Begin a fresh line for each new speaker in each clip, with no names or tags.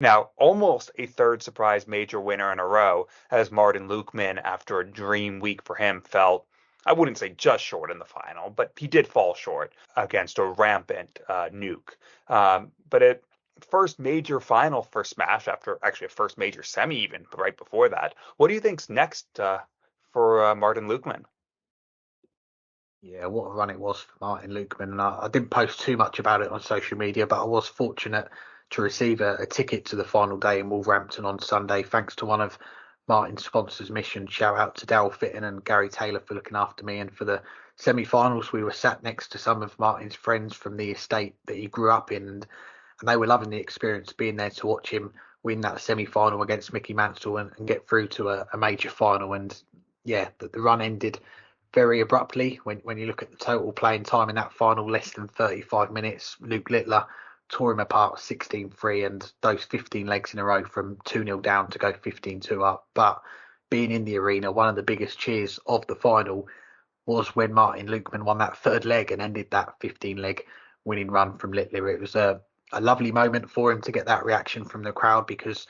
Now, almost a third surprise major winner in a row, as Martin Lukeman, after a dream week for him, felt, I wouldn't say just short in the final, but he did fall short against a rampant Nuke. But it first major final for Smash after actually a first major semi even right before that. What do you think's next for Martin Lukeman?
Yeah, what a run it was for Martin Lukeman. And I didn't post too much about it on social media, but I was fortunate to receive a ticket to the final day in Wolverhampton on Sunday, thanks to one of Martin's sponsors' mission. Shout out to Daryl Fitton and Gary Taylor for looking after me. And for the semi-finals, we were sat next to some of Martin's friends from the estate that he grew up in, and they were loving the experience being there to watch him win that semi-final against Mickey Mansell and get through to a major final. And yeah, the run ended very abruptly. When you look at the total playing time in that final, less than 35 minutes, Luke Littler tore him apart 16-3, and those 15 legs in a row from 2-0 down to go 15-2 up. But being in the arena, one of the biggest cheers of the final was when Martin Lukeman won that third leg and ended that 15 leg winning run from Littler. It was a lovely moment for him to get that reaction from the crowd, because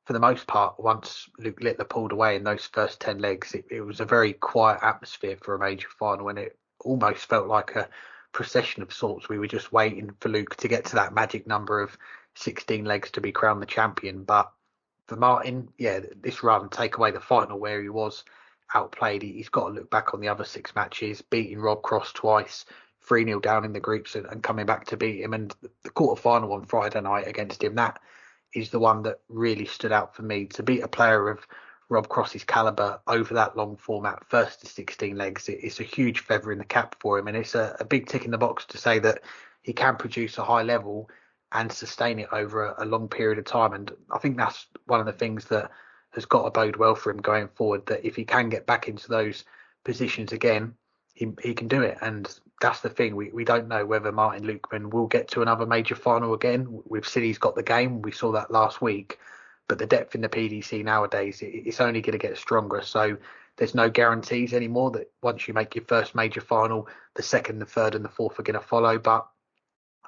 for the most part, once Luke Littler pulled away in those first 10 legs, it was a very quiet atmosphere for a major final, and it almost felt like a procession of sorts. We were just waiting for Luke to get to that magic number of 16 legs to be crowned the champion. But for Martin, yeah, this run, take away the final where he was outplayed, he's got to look back on the other six matches, beating Rob Cross twice, 3-0 down in the groups, and coming back to beat him. And the quarter final on Friday night against him, that is the one that really stood out for me. To beat a player of Rob Cross's caliber over that long format, first to 16 legs, it's a huge feather in the cap for him. And it's a big tick in the box to say that he can produce a high level and sustain it over a long period of time. And I think that's one of the things that has got to bode well for him going forward, that if he can get back into those positions again, he can do it. And that's the thing. We don't know whether Martin Lukeman will get to another major final again. We've seen he's got the game. We saw that last week. But the depth in the PDC nowadays, it's only going to get stronger. So there's no guarantees anymore that once you make your first major final, the second, the third, and the fourth are going to follow. But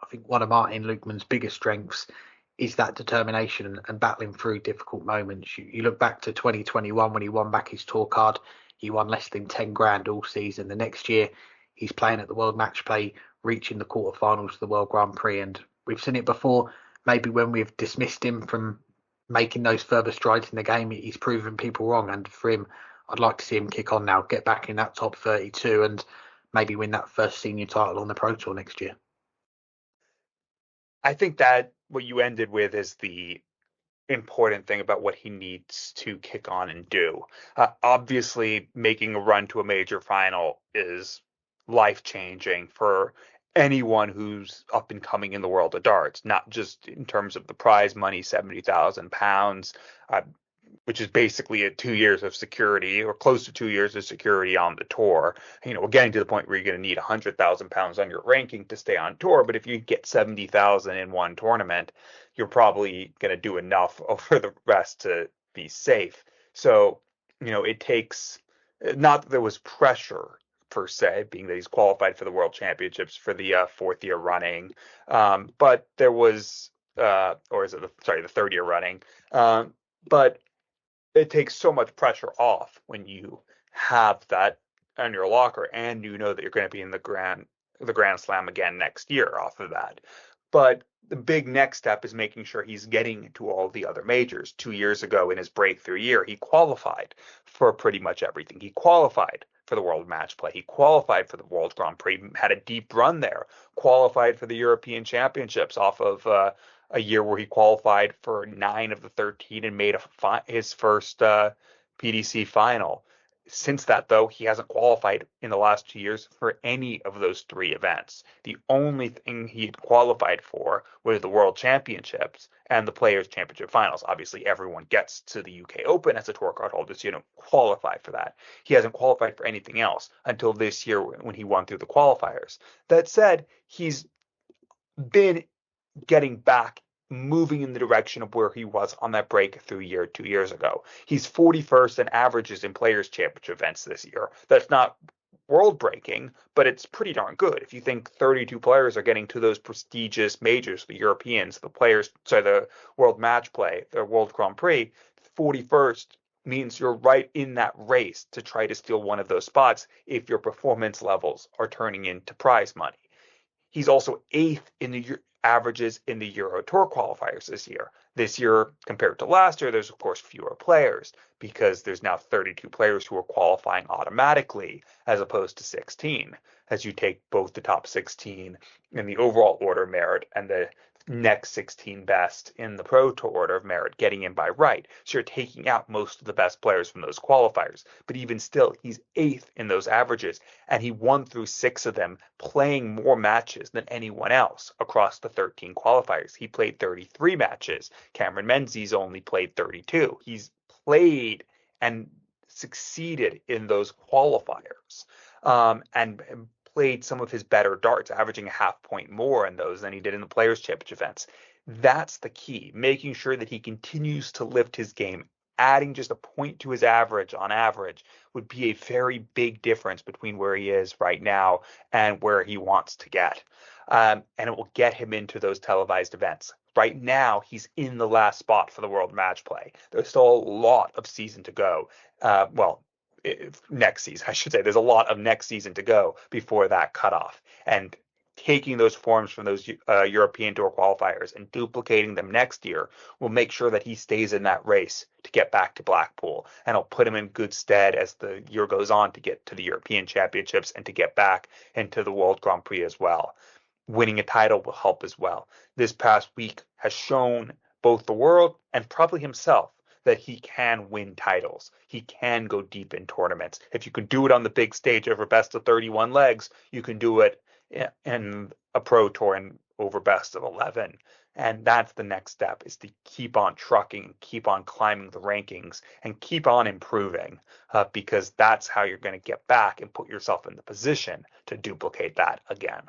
I think one of Martin Lukeman's biggest strengths is that determination and battling through difficult moments. You look back to 2021 when he won back his tour card, he won less than 10 grand all season. The next year, he's playing at the World Match Play, reaching the quarterfinals of the World Grand Prix. And we've seen it before. Maybe when we've dismissed him from making those further strides in the game, he's proven people wrong. And for him, I'd like to see him kick on now, get back in that top 32, and maybe win that first senior title on the Pro Tour next year.
I think that what you ended with is the important thing about what he needs to kick on and do. Obviously, making a run to a major final is life changing for anyone who's up and coming in the world of darts, not just in terms of the prize money, £70,000, which is basically 2 years of security or close to 2 years of security on the tour. We're getting to the point where you're going to need £100,000 on your ranking to stay on tour. But if you get 70,000 in one tournament, you're probably going to do enough over the rest to be safe. So, it takes, not that there was pressure per se, being that he's qualified for the World Championships for the fourth year running, but there was, or is it the third year running, but it takes so much pressure off when you have that on your locker and you know that you're going to be in the Grand Slam again next year off of that. But the big next step is making sure he's getting to all the other majors. 2 years ago in his breakthrough year, he qualified for pretty much everything. He qualified for the World Match Play. He qualified for the World Grand Prix, had a deep run there, qualified for the European Championships off of a year where he qualified for 9 of the 13 and made his first PDC final. Since that, though, he hasn't qualified in the last 2 years for any of those three events. The only thing he had qualified for was the World Championships and the Players' Championship finals. Obviously, everyone gets to the UK Open as a tour card holder, so you don't qualify for that. He hasn't qualified for anything else until this year when he won through the qualifiers. That said, he's been getting back, moving in the direction of where he was on that breakthrough year 2 years ago. He's 41st in averages in Players' Championship events this year. That's not world breaking, but it's pretty darn good. If you think 32 players are getting to those prestigious majors, the Europeans, the players, sorry, the World Match Play, the World Grand Prix, 41st means you're right in that race to try to steal one of those spots if your performance levels are turning into prize money. He's also eighth in the averages in the Euro Tour qualifiers this year. This year, compared to last year, there's of course fewer players because there's now 32 players who are qualifying automatically as opposed to 16, as you take both the top 16 in the overall order of merit and the next 16 best in the Pro Tour order of merit getting in by right. So you're taking out most of the best players from those qualifiers. But even still, he's eighth in those averages, and he won through 6 of them, playing more matches than anyone else across the 13 qualifiers. He played 33 matches. Cameron Menzies only played 32. He's played and succeeded in those qualifiers, and played some of his better darts, averaging a half point more in those than he did in the Players' Championship events. That's the key, making sure that he continues to lift his game. Adding just a point to his average on average would be a very big difference between where he is right now and where he wants to get. And it will get him into those televised events. Right now, he's in the last spot for the World Match Play. There's still a lot of season to go. Next season, I should say. There's a lot of next season to go before that cutoff. And taking those forms from those European Tour qualifiers and duplicating them next year will make sure that he stays in that race to get back to Blackpool. And it'll put him in good stead as the year goes on to get to the European Championships and to get back into the World Grand Prix as well. Winning a title will help as well. This past week has shown both the world and probably himself that he can win titles. He can go deep in tournaments. If you can do it on the big stage over best of 31 legs, you can do it in a pro tour and over best of 11. And that's the next step, is to keep on trucking, keep on climbing the rankings, and keep on improving, because that's how you're going to get back and put yourself in the position to duplicate that again.